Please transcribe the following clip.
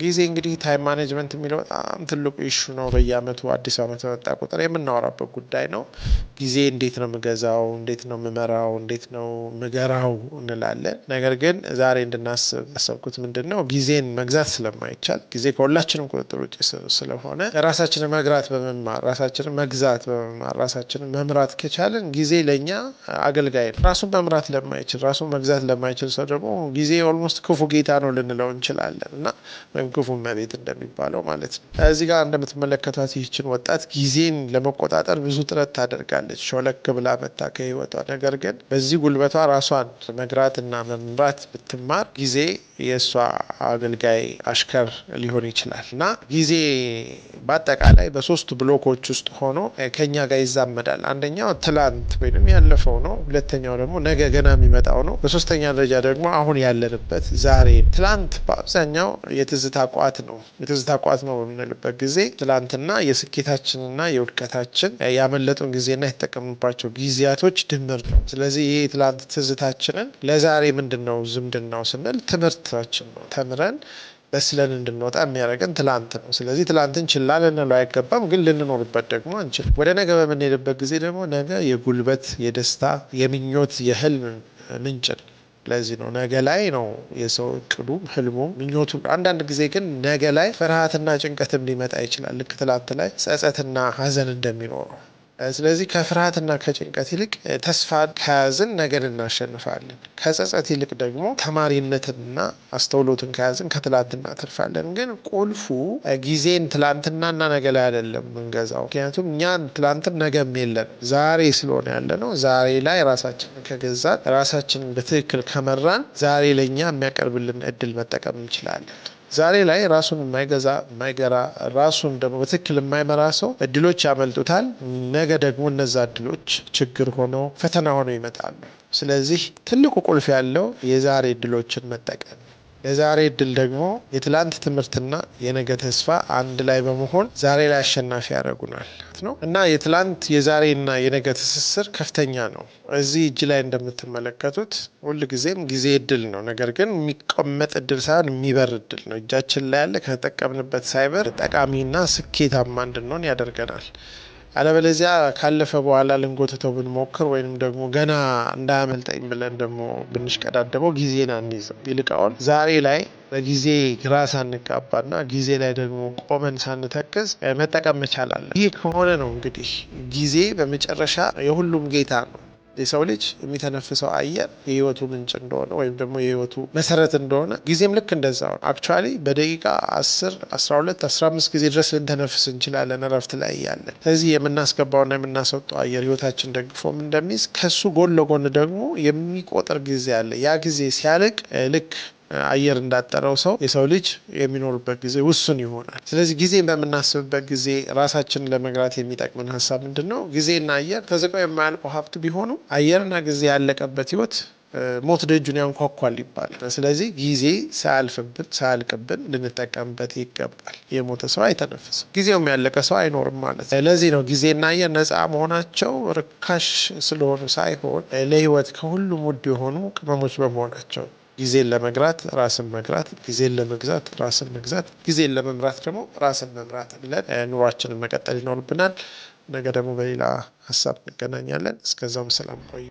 ጊዜ እንግዲህ ታይም ማኔጅመንት የሚለው በጣም ትልቁ ኢሹ ነው። በየአመቱ አዲስ አመት በመጣ ቁጥር የምናወራበት ጉዳይ ነው። ጊዜ እንዴት ነው የምገዛው፣ እንዴት ነው የምመራው፣ እንዴት ነው ምገራው እንላለን። ነገር ግን ዛሬ እንድናስብ ያሰብኩት ምንድን ነው፣ ጊዜን መግዛት ስለማይቻል ጊዜ ከሁላችንም ቁጥጥር ውጭ ስለሆነ ራሳችንን መግራት በመማር ራሳችንን መግዛት በመማር ራሳችንን መምራት ከቻልን ጊዜ ለእኛ አገልጋይ ነው። ራሱን መምራት ለማይችል ራሱን መግዛት ለማይችል ሰው ደግሞ ጊዜ ኦልሞስት ክፉ ጌታ ነው ልንለው እንችላለን እና ወይም ክፉ እመቤት እንደሚባለው ማለት ነው። እዚህ ጋር እንደምትመለከቷት ይህችን ወጣት ጊዜን ለመቆጣጠር ብዙ ጥረት ታደርጋለች፣ ሾለክ ብላ መታ ከህይወቷ። ነገር ግን በዚህ ጉልበቷ ራሷን መግራትና መምራት ብትማር ጊዜ የእሷ አገልጋይ አሽከር ሊሆን ይችላል እና ጊዜ በአጠቃላይ በሶስት ብሎኮች ውስጥ ሆኖ ከኛ ጋር ይዛመዳል። አንደኛው ትላንት ወይም ያለፈው ነው። ሁለተኛው ደግሞ ነገ ገና የሚመጣው ነው። በሶስተኛ ደረጃ ደግሞ አሁን ያለንበት ዛሬ። ትላንት በአብዛኛው የትዝታ ቋት ነው። የትዝታ ቋት ነው በምንልበት ጊዜ ትላንትና የስኬታችንና የውድቀታችን ያመለጡን ጊዜና የተጠቀምንባቸው ጊዜያቶች ድምር ነው። ስለዚህ ይህ ትላንት ትዝታችንን ለዛሬ ምንድን ነው ዝምድናው ስንል ትምህርታችን ነው። ተምረን በስለን እንድንወጣ የሚያደርገን ትላንት ነው። ስለዚህ ትላንትን ችላ ልንለው አይገባም፣ ግን ልንኖርበት ደግሞ አንችልም። ወደ ነገ በምንሄድበት ጊዜ ደግሞ ነገ የጉልበት፣ የደስታ፣ የምኞት፣ የህልም ምንጭ ነው። ለዚህ ነው ነገ ላይ ነው የሰው እቅዱም ህልሙም ምኞቱም። አንዳንድ ጊዜ ግን ነገ ላይ ፍርሃትና ጭንቀትም ሊመጣ ይችላል፣ ልክ ትላንት ላይ ጸጸትና ሀዘን እንደሚኖረው። ስለዚህ ከፍርሃትና ከጭንቀት ይልቅ ተስፋን ከያዝን ነገን እናሸንፋለን። ከጸጸት ይልቅ ደግሞ ተማሪነትንና አስተውሎትን ከያዝን ከትላንት እናተርፋለን። ግን ቁልፉ ጊዜን ትላንትናና ነገ ላይ አይደለም የምንገዛው። ምክንያቱም እኛን ትላንትም ነገም የለን፣ ዛሬ ስለሆነ ያለ ነው። ዛሬ ላይ ራሳችንን ከገዛን፣ ራሳችንን በትክክል ከመራን ዛሬ ለእኛ የሚያቀርብልን እድል መጠቀም እንችላለን። ዛሬ ላይ ራሱን የማይገዛ የማይገራ ራሱን ደግሞ በትክክል የማይመራ ሰው እድሎች ያመልጡታል። ነገ ደግሞ እነዛ እድሎች ችግር ሆነው ፈተና ሆነው ይመጣሉ። ስለዚህ ትልቁ ቁልፍ ያለው የዛሬ እድሎችን መጠቀም። የዛሬ እድል ደግሞ የትላንት ትምህርትና የነገ ተስፋ አንድ ላይ በመሆን ዛሬ ላይ አሸናፊ ያደርጉናል ነው እና የትላንት የዛሬና የነገ ትስስር ከፍተኛ ነው። እዚህ እጅ ላይ እንደምትመለከቱት ሁልጊዜም ጊዜ እድል ነው። ነገር ግን የሚቀመጥ እድል ሳይሆን የሚበር እድል ነው። እጃችን ላይ ያለ ከተጠቀምንበት ሳይበር ጠቃሚና ስኬታማ እንድንሆን ያደርገናል። አለበለዚያ ካለፈ በኋላ ልንጎትተው ብንሞክር ወይንም ደግሞ ገና እንዳያመልጠኝ ብለን ደግሞ ብንሽቀዳደመው ጊዜን አንይዝም። ይልቃውን ዛሬ ላይ በጊዜ ግራ ሳንጋባና ጊዜ ላይ ደግሞ ቆመን ሳንተክዝ መጠቀም መቻል አለ። ይህ ከሆነ ነው እንግዲህ ጊዜ በመጨረሻ የሁሉም ጌታ ነው። የሰው ልጅ የሚተነፍሰው አየር የህይወቱ ምንጭ እንደሆነ ወይም ደግሞ የህይወቱ መሰረት እንደሆነ ጊዜም ልክ እንደዛው ነው። አክቹዋሊ በደቂቃ 10፣ 12፣ 15 ጊዜ ድረስ ልንተነፍስ እንችላለን እረፍት ላይ ያለን። ስለዚህ የምናስገባውና የምናስወጣው አየር ህይወታችን ደግፎም እንደሚይዝ ከሱ ጎን ለጎን ደግሞ የሚቆጥር ጊዜ አለ። ያ ጊዜ ሲያልቅ ልክ አየር እንዳጠረው ሰው የሰው ልጅ የሚኖርበት ጊዜ ውሱን ይሆናል። ስለዚህ ጊዜን በምናስብበት ጊዜ ራሳችንን ለመግራት የሚጠቅምን ሀሳብ ምንድን ነው? ጊዜና አየር ተዝቀው የማያልቁ ሀብት ቢሆኑ አየርና ጊዜ ያለቀበት ህይወት ሞት ደጁን ያንኳኳል ይባላል። ስለዚህ ጊዜ ሳያልፍብን ሳያልቅብን ልንጠቀምበት ይገባል። የሞተ ሰው አይተነፍስም፣ ጊዜውም ያለቀ ሰው አይኖርም ማለት ነው። ለዚህ ነው ጊዜና አየር ነፃ መሆናቸው ርካሽ ስለሆኑ ሳይሆን ለህይወት ከሁሉም ውድ የሆኑ ቅመሞች በመሆናቸው። ጊዜን ለመግራት ራስን መግራት፣ ጊዜን ለመግዛት ራስን መግዛት፣ ጊዜን ለመምራት ደግሞ ራስን መምራት ብለን ኑሯችንን መቀጠል ይኖርብናል። ነገ ደግሞ በሌላ ሀሳብ እንገናኛለን። እስከዛውም ሰላም ቆዩ።